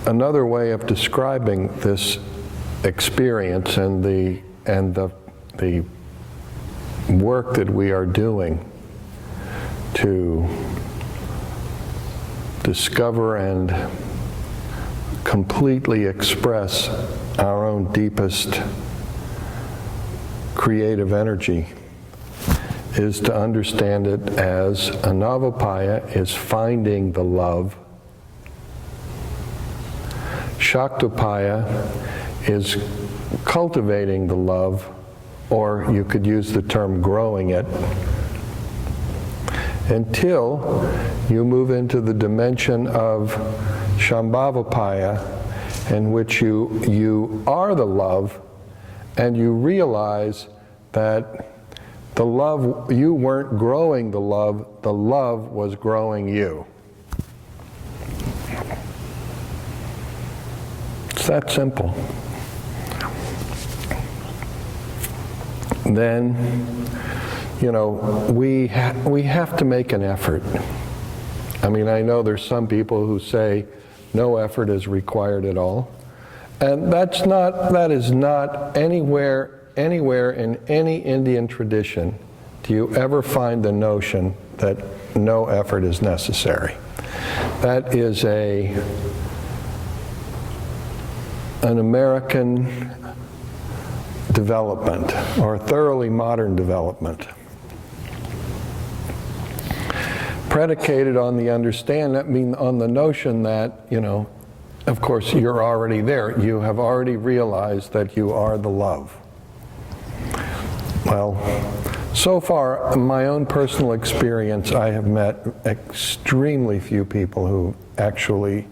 another way of describing this experience and the work that we are doing to discover and completely express our own deepest creative energy is to understand it as a Navapaya is finding the love, Shaktopaya is cultivating the love, or you could use the term growing it, until you move into the dimension of Shambhavapaya, in which you are the love, and you realize that the love, you weren't growing the love was growing you. It's that simple. Then, you know, we have to make an effort. I mean, I know there's some people who say no effort is required at all. And that is not anywhere in any Indian tradition do you ever find the notion that no effort is necessary. That is an American development, or a thoroughly modern development, predicated on the on the notion that, you know, of course you're already there. You have already realized that you are the love. Well, so far, in my own personal experience, I have met extremely few people who actually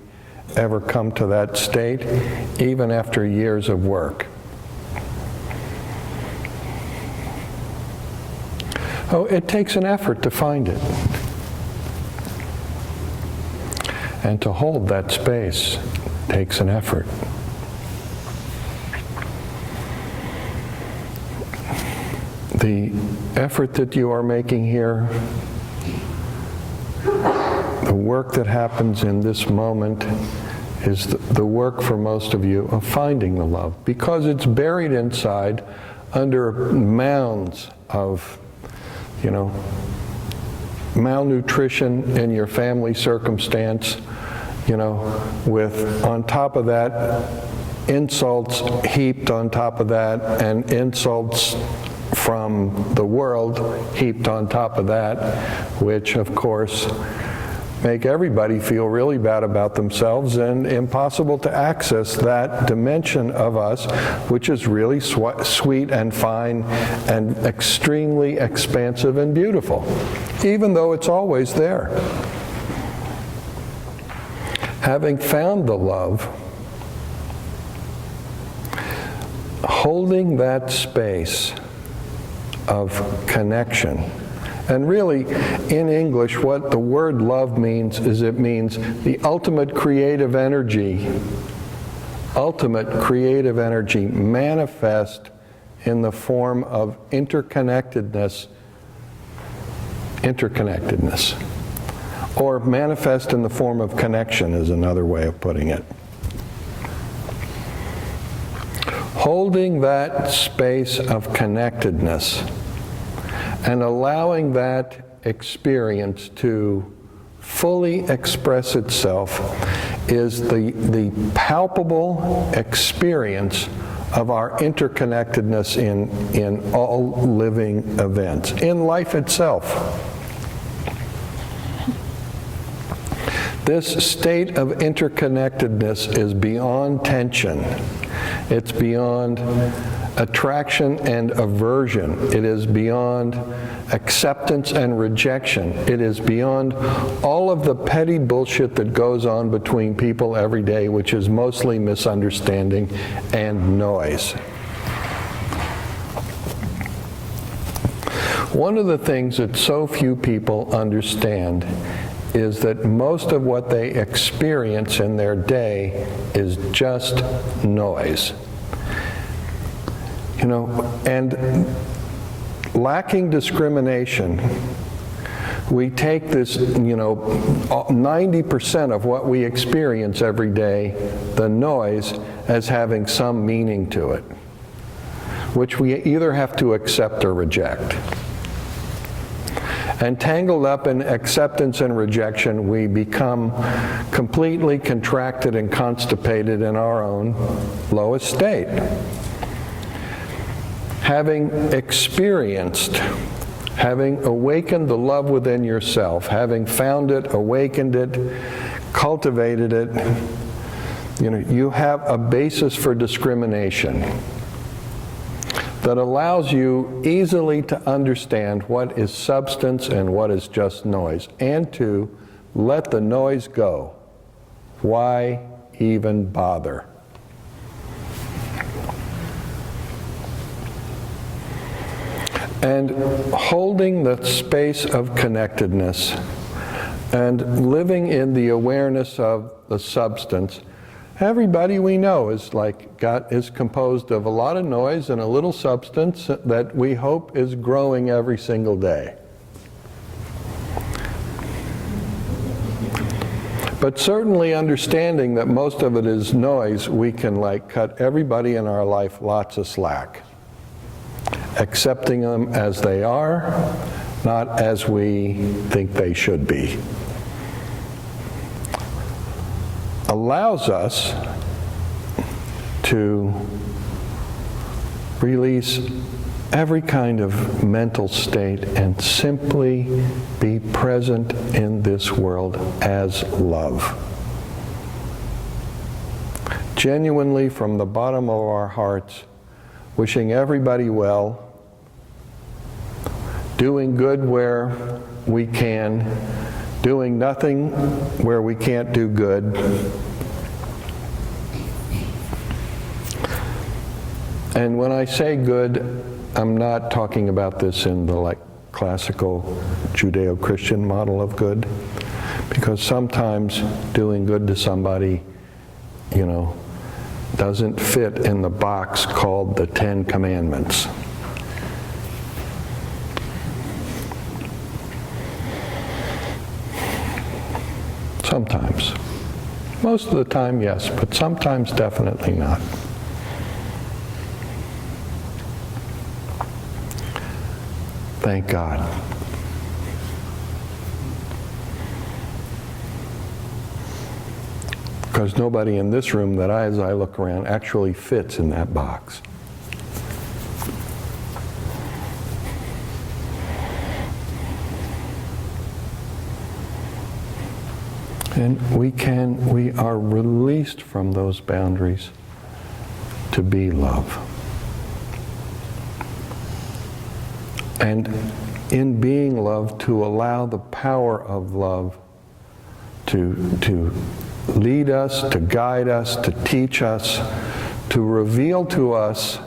ever come to that state, even after years of work. Oh, it takes an effort to find it. And to hold that space takes an effort. The effort that you are making here, the work that happens in this moment, is the work for most of you of finding the love, because it's buried inside under mounds of, you know, malnutrition in your family circumstance, you know, with on top of that insults heaped on top of that, and insults from the world heaped on top of that, which of course make everybody feel really bad about themselves and impossible to access that dimension of us, which is really sweet and fine and extremely expansive and beautiful, even though it's always there. Having found the love, holding that space of connection. And really, in English, what the word love means is it means the ultimate creative energy manifest in the form of interconnectedness, or manifest in the form of connection is another way of putting it. Holding that space of connectedness and allowing that experience to fully express itself is the palpable experience of our interconnectedness in all living events, in life itself. This state of interconnectedness is beyond tension. It's beyond attraction and aversion. It is beyond acceptance and rejection. It is beyond all of the petty bullshit that goes on between people every day, which is mostly misunderstanding and noise. One of the things that so few people understand is that most of what they experience in their day is just noise. You know, and lacking discrimination, We take this, 90% of what we experience every day, the noise, as having some meaning to it, which we either have to accept or reject. And tangled up in acceptance and rejection, we become completely contracted and constipated in our own lowest state. Having experienced, having awakened the love within yourself, having found it, awakened it, cultivated it, you have a basis for discrimination that allows you easily to understand what is substance and what is just noise, and to let the noise go. Why even bother? And holding the space of connectedness and living in the awareness of the substance. Everybody we know is composed of a lot of noise and a little substance that we hope is growing every single day. But certainly understanding that most of it is noise, we can cut everybody in our life lots of slack. Accepting them as they are, not as we think they should be. Allows us to release every kind of mental state and simply be present in this world as love. Genuinely, from the bottom of our hearts, wishing everybody well, doing good where we can, doing nothing where we can't do good. And when I say good, I'm not talking about this in the classical Judeo-Christian model of good, because sometimes doing good to somebody, doesn't fit in the box called the Ten Commandments. Sometimes. Most of the time, yes, but sometimes definitely not. Thank God. Because nobody in this room that as I look around, actually fits in that box. And we are released from those boundaries to be love. And in being love, to allow the power of love to lead us, to guide us, to teach us, to reveal to us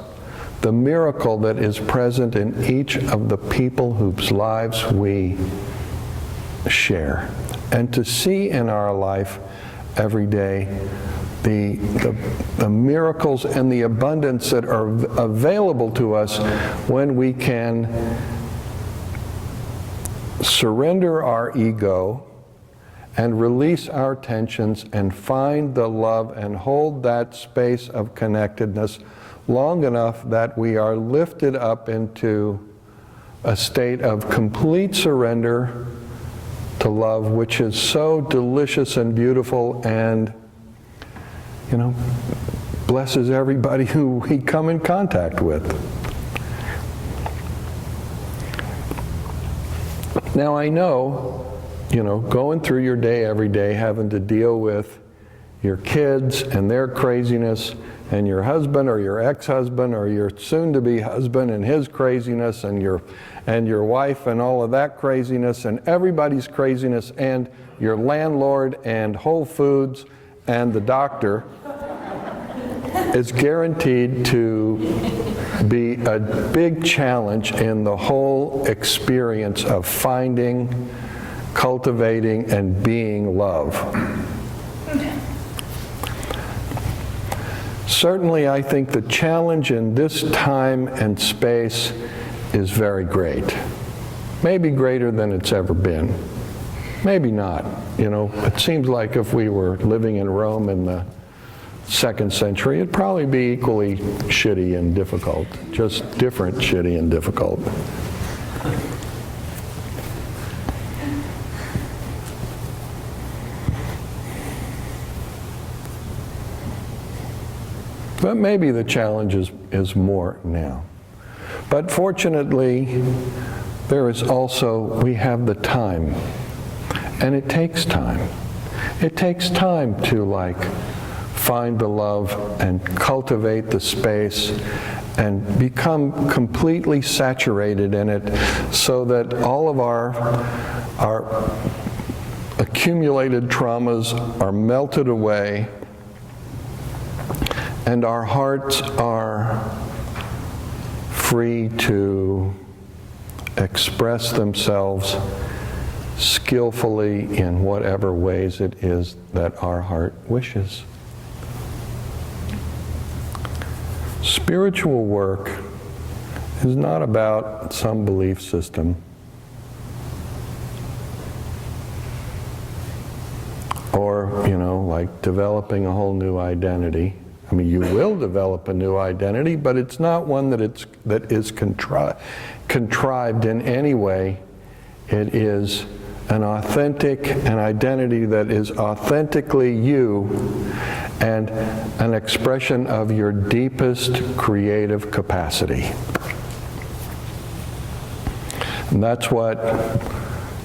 the miracle that is present in each of the people whose lives we share. And to see in our life every day the miracles and the abundance that are available to us when we can surrender our ego and release our tensions and find the love and hold that space of connectedness long enough that we are lifted up into a state of complete surrender to love, which is so delicious and beautiful and, blesses everybody who we come in contact with. Now I know, going through your day every day, having to deal with your kids and their craziness, and your husband or your ex-husband or your soon-to-be husband and his craziness, and your wife and all of that craziness, and everybody's craziness, and your landlord and Whole Foods and the doctor is guaranteed to be a big challenge in the whole experience of finding, cultivating, and being love. Certainly, I think the challenge in this time and space is very great. maybe greater than it's ever been. Maybe not. You know, it seems like if we were living in Rome in the 2nd century, it'd probably be equally shitty and difficult, just different shitty and difficult. But maybe the challenge is more now. But fortunately, there is also, we have the time. And it takes time. It takes time to find the love and cultivate the space and become completely saturated in it so that all of our accumulated traumas are melted away and our hearts are free to express themselves skillfully in whatever ways it is that our heart wishes. Spiritual work is not about some belief system or, like developing a whole new identity. I mean, you will develop a new identity, but it's not one that is contrived in any way. It is an identity that is authentically you and an expression of your deepest creative capacity. And that's what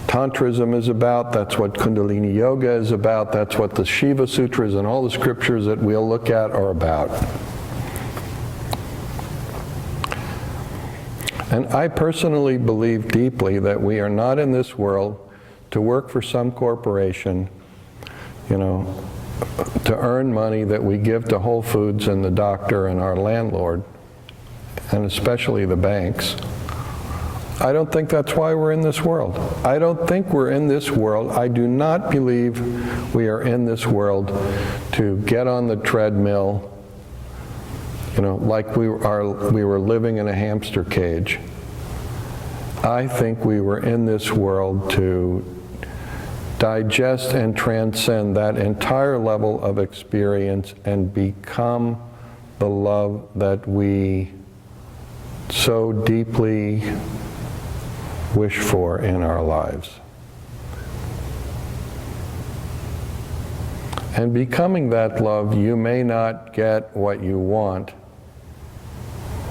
Tantrism is about, that's what Kundalini Yoga is about, that's what the Shiva Sutras and all the scriptures that we'll look at are about. And I personally believe deeply that we are not in this world to work for some corporation, to earn money that we give to Whole Foods and the doctor and our landlord, and especially the banks. I don't think that's why we're in this world. I don't think we're in this world. I do not believe we are in this world to get on the treadmill, like we were living in a hamster cage. I think we were in this world to digest and transcend that entire level of experience and become the love that we so deeply wish for in our lives. And becoming that love, you may not get what you want.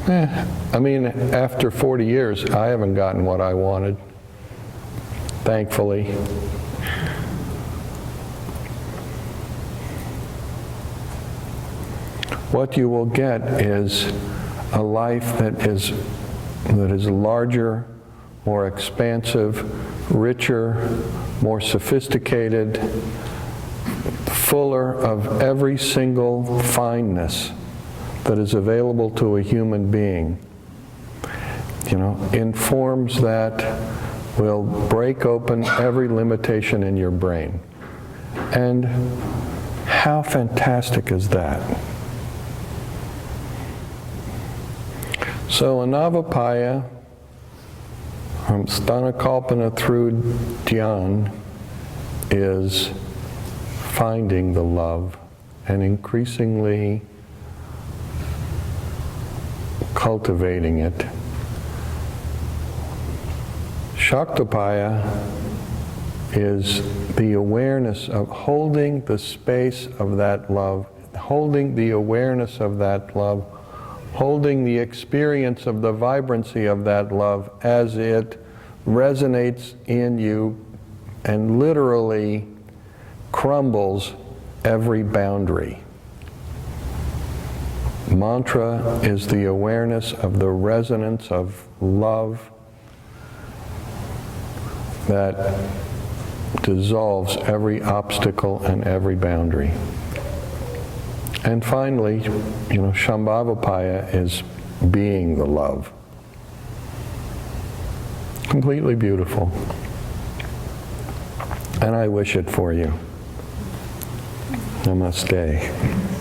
I mean, after 40 years, I haven't gotten what I wanted, thankfully. What you will get is a life that is larger, more expansive, richer, more sophisticated, fuller of every single fineness that is available to a human being, in forms that will break open every limitation in your brain. And how fantastic is that? So Anavapaya, from Stanakalpana through Dhyan, is finding the love and increasingly cultivating it. Shaktapaya is the awareness of holding the space of that love, holding the awareness of that love, holding the experience of the vibrancy of that love as it resonates in you and literally crumbles every boundary. Mantra is the awareness of the resonance of love that dissolves every obstacle and every boundary. And finally, Shambhavapaya is being the love. Completely beautiful. And I wish it for you. Namaste.